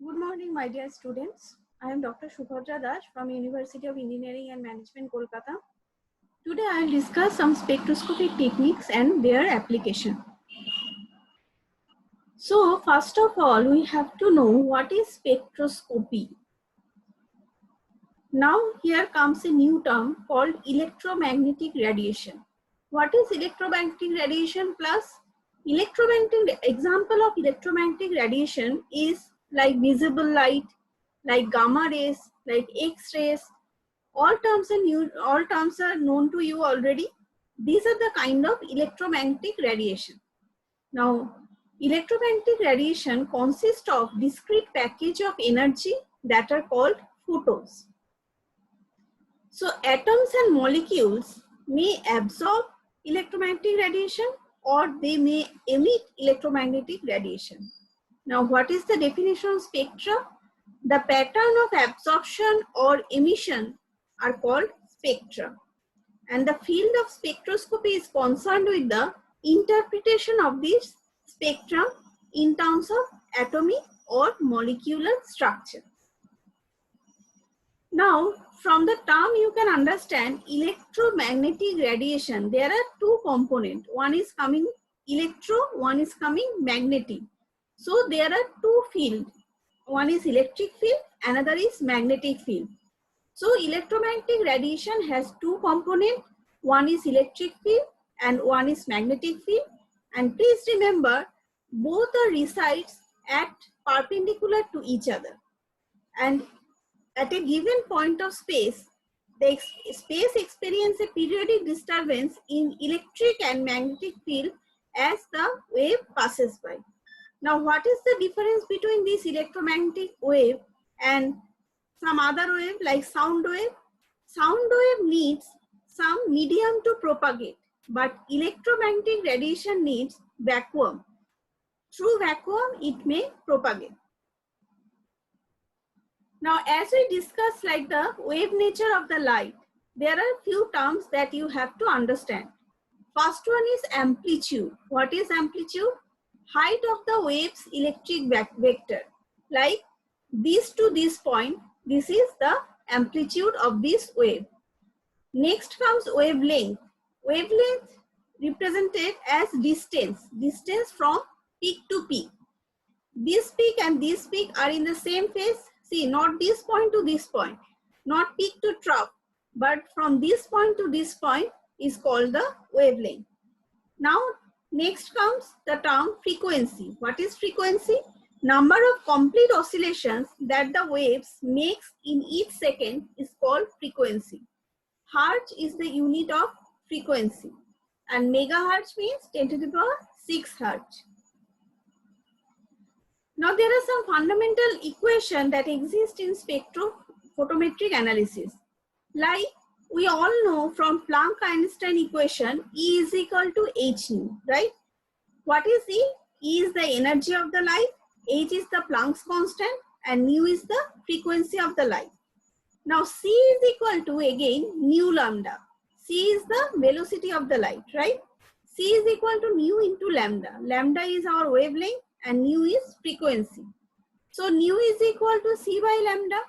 Good morning, my dear students. I am Dr. Subhadra Das from University of Engineering and Management, Kolkata. Today I will discuss some spectroscopy techniques and their application. So, first of all, we have to know what is spectroscopy. Now, here comes a new term called electromagnetic radiation. What is electromagnetic radiation? Plus, electromagnetic example of electromagnetic radiation is like visible light, like gamma rays, like X-rays. All terms are known to you already. These are the kind of electromagnetic radiation. Now, electromagnetic radiation consists of discrete package of energy that are called photons. So atoms and molecules may absorb electromagnetic radiation or they may emit electromagnetic radiation. Now, what is the definition of spectra? The pattern of absorption or emission are called spectra. And the field of spectroscopy is concerned with the interpretation of this spectrum in terms of atomic or molecular structure. Now, from the term you can understand electromagnetic radiation. There are two components. One is coming electro, one is coming magnetic. So there are two fields. One is electric field, another is magnetic field. So electromagnetic radiation has two components. One is electric field and one is magnetic field. And please remember, both are resides at perpendicular to each other. And at a given point of space, the space experiences a periodic disturbance in electric and magnetic field as the wave passes by. Now, what is the difference between this electromagnetic wave and some other wave like sound wave? Sound wave needs some medium to propagate, but electromagnetic radiation needs vacuum. Through vacuum, it may propagate. Now, as we discuss like the wave nature of the light, there are few terms that you have to understand. First one is amplitude. What is amplitude? Height of the wave's electric vector. Like this to this point, this is the amplitude of this wave. Next comes wavelength. Wavelength represented as distance from peak to peak. This peak and this peak are in the same phase. See, not this point to this point, not peak to trough, but from this point to this point is called the wavelength. Now, next comes the term frequency. What is frequency? Number of complete oscillations that the waves makes in each second is called frequency. Hertz is the unit of frequency and megahertz means 10 to the power 6 hertz. Now, there are some fundamental equations that exist in spectrophotometric analysis. Like we all know from Planck-Einstein equation, E is equal to h nu, right? What is E? E is the energy of the light, h is the Planck's constant, and nu is the frequency of the light. Now, C is equal to again nu lambda. C is the velocity of the light, right? C is equal to nu into lambda. Lambda is our wavelength and nu is frequency. So nu is equal to C by lambda.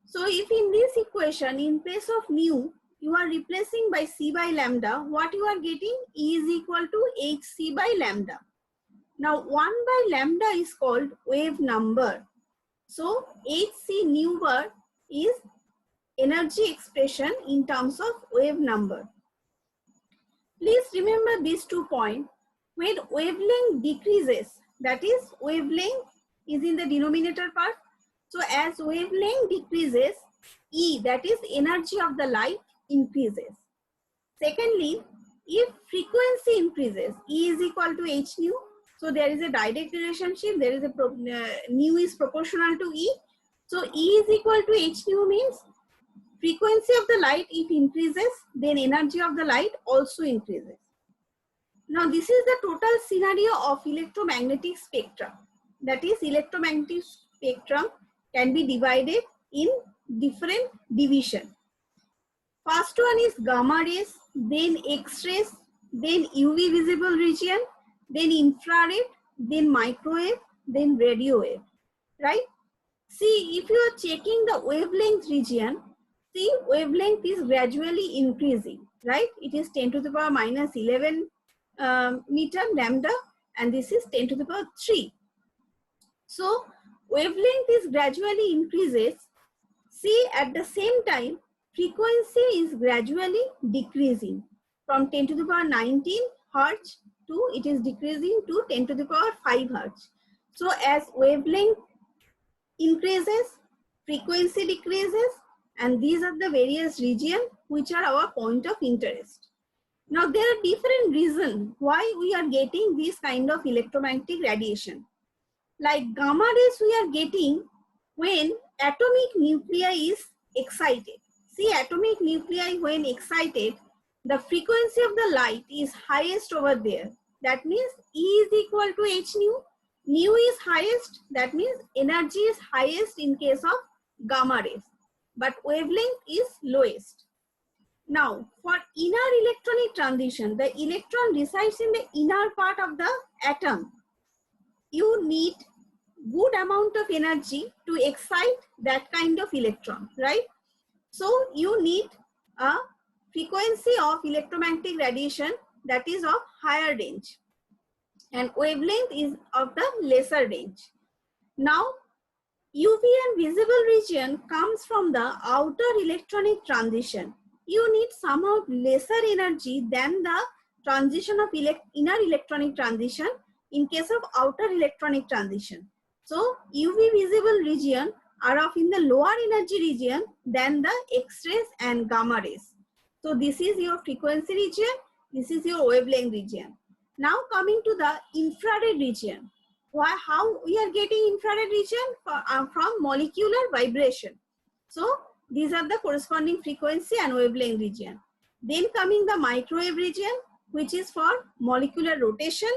So if in this equation, in place of nu, you are replacing by C by lambda, what you are getting? E is equal to hc by lambda. Now 1 by lambda is called wave number. So hc nu bar is energy expression in terms of wave number. Please remember these 2 points. When wavelength decreases, that is wavelength is in the denominator part. So as wavelength decreases, E, that is energy of the light, increases. Secondly, if frequency increases, E is equal to h nu. So there is a direct relationship. There is a nu is proportional to E. So E is equal to h nu means frequency of the light, if increases, then energy of the light also increases. Now, this is the total scenario of electromagnetic spectrum. That is, electromagnetic spectrum can be divided in different divisions. First one is gamma rays, then X-rays, then UV visible region, then infrared, then microwave, then radio wave, right? See, if you are checking the wavelength region, see, wavelength is gradually increasing, right? It is 10 to the power minus 11 meter lambda, and this is 10 to the power 3. So, wavelength is gradually increases. See, at the same time, frequency is gradually decreasing from 10 to the power 19 hertz to it is decreasing to 10 to the power 5 hertz. So, as wavelength increases, frequency decreases, and these are the various regions which are our point of interest. Now, there are different reasons why we are getting this kind of electromagnetic radiation. Like gamma rays we are getting when atomic nuclei is excited. See, atomic nuclei when excited, the frequency of the light is highest over there. That means E is equal to h nu. Nu is highest, that means energy is highest in case of gamma rays, but wavelength is lowest. Now, for inner electronic transition, the electron resides in the inner part of the atom. You need good amount of energy to excite that kind of electron, right? So, you need a frequency of electromagnetic radiation that is of higher range, and wavelength is of the lesser range. Now, UV and visible region comes from the outer electronic transition. You need somehow lesser energy than the transition of inner electronic transition in case of outer electronic transition. So, UV visible region are of in the lower energy region than the X-rays and gamma rays. So, this is your frequency region, this is your wavelength region. Now, coming to the infrared region. How we are getting infrared region? From molecular vibration. So, these are the corresponding frequency and wavelength region. Then coming the microwave region, which is for molecular rotation.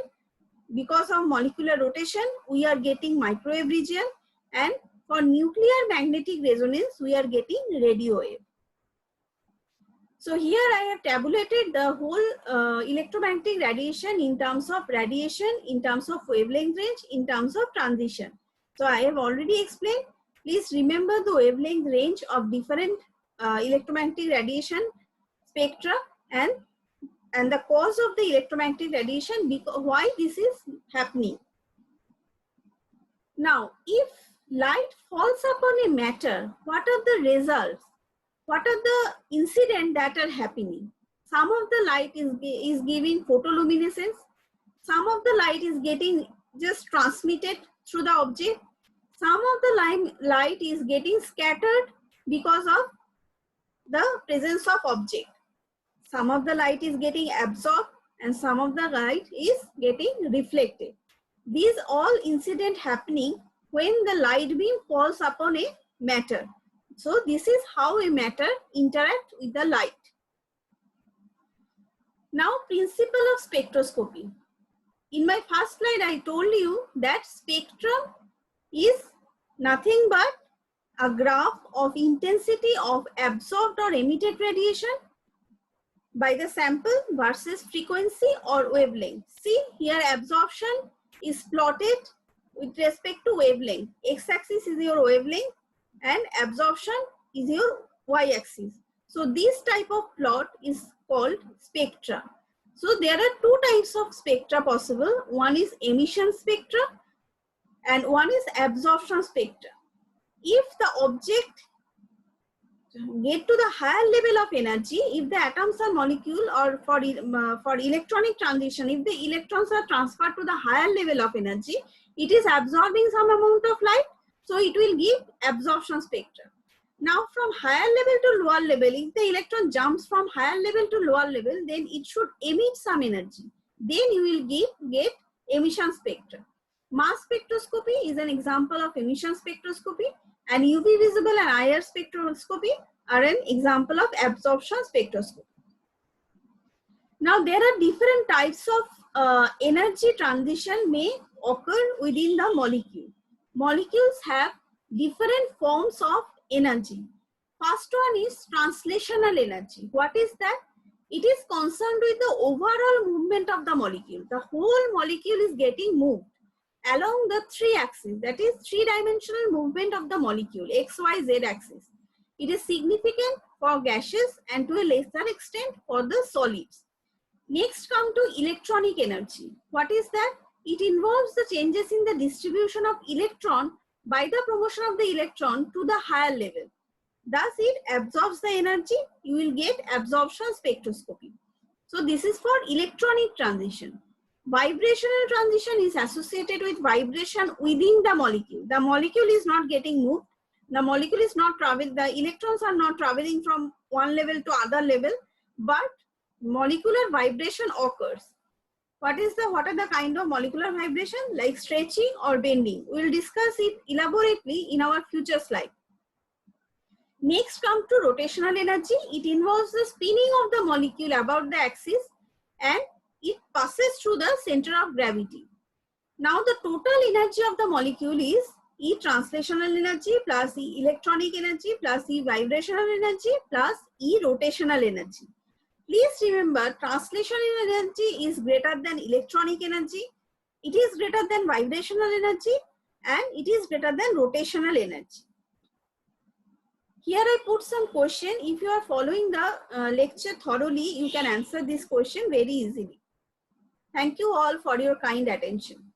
Because of molecular rotation, we are getting microwave region, and for nuclear magnetic resonance, we are getting radio wave. So here I have tabulated the whole electromagnetic radiation in terms of radiation, in terms of wavelength range, in terms of transition. So I have already explained. Please remember the wavelength range of different electromagnetic radiation spectra and the cause of the electromagnetic radiation, because why this is happening. Now, if light falls upon a matter, what are the results? What are the incidents that are happening? Some of the light is giving photoluminescence. Some of the light is getting just transmitted through the object. Some of the light is getting scattered because of the presence of object. Some of the light is getting absorbed and some of the light is getting reflected. These all incidents happening when the light beam falls upon a matter. So this is how a matter interacts with the light. Now, principle of spectroscopy. In my first slide, I told you that spectrum is nothing but a graph of intensity of absorbed or emitted radiation by the sample versus frequency or wavelength. See, here absorption is plotted with respect to wavelength. X-axis is your wavelength and absorption is your y-axis. So this type of plot is called spectra. So there are two types of spectra possible. One is emission spectra and one is absorption spectra. If the object get to the higher level of energy, if the atoms are molecule, or for electronic transition, if the electrons are transferred to the higher level of energy, it is absorbing some amount of light, so it will give absorption spectra. Now from higher level to lower level, if the electron jumps from higher level to lower level, then it should emit some energy. Then you will get emission spectra. Mass spectroscopy is an example of emission spectroscopy, and UV visible and IR spectroscopy are an example of absorption spectroscopy. Now there are different types of energy transition may occur within the molecule. Molecules have different forms of energy. First one is translational energy. What is that? It is concerned with the overall movement of the molecule. The whole molecule is getting moved, along the three axes, that is three-dimensional movement of the molecule, X, Y, Z axis. It is significant for gases and to a lesser extent for the solids. Next come to electronic energy. What is that? It involves the changes in the distribution of electron by the promotion of the electron to the higher level. Thus, it absorbs the energy. You will get absorption spectroscopy. So, this is for electronic transition. Vibrational transition is associated with vibration within the molecule. The molecule is not getting moved. The molecule is not traveling. The electrons are not traveling from one level to other level, but molecular vibration occurs. What are the kind of molecular vibration? Like stretching or bending. We will discuss it elaborately in our future slide. Next come to rotational energy. It involves the spinning of the molecule about the axis and it passes through the center of gravity. Now the total energy of the molecule is E translational energy plus E electronic energy plus E vibrational energy plus E rotational energy. Please remember, translational energy is greater than electronic energy, it is greater than vibrational energy, and it is greater than rotational energy. Here I put some question. If you are following the lecture thoroughly, you can answer this question very easily. Thank you all for your kind attention.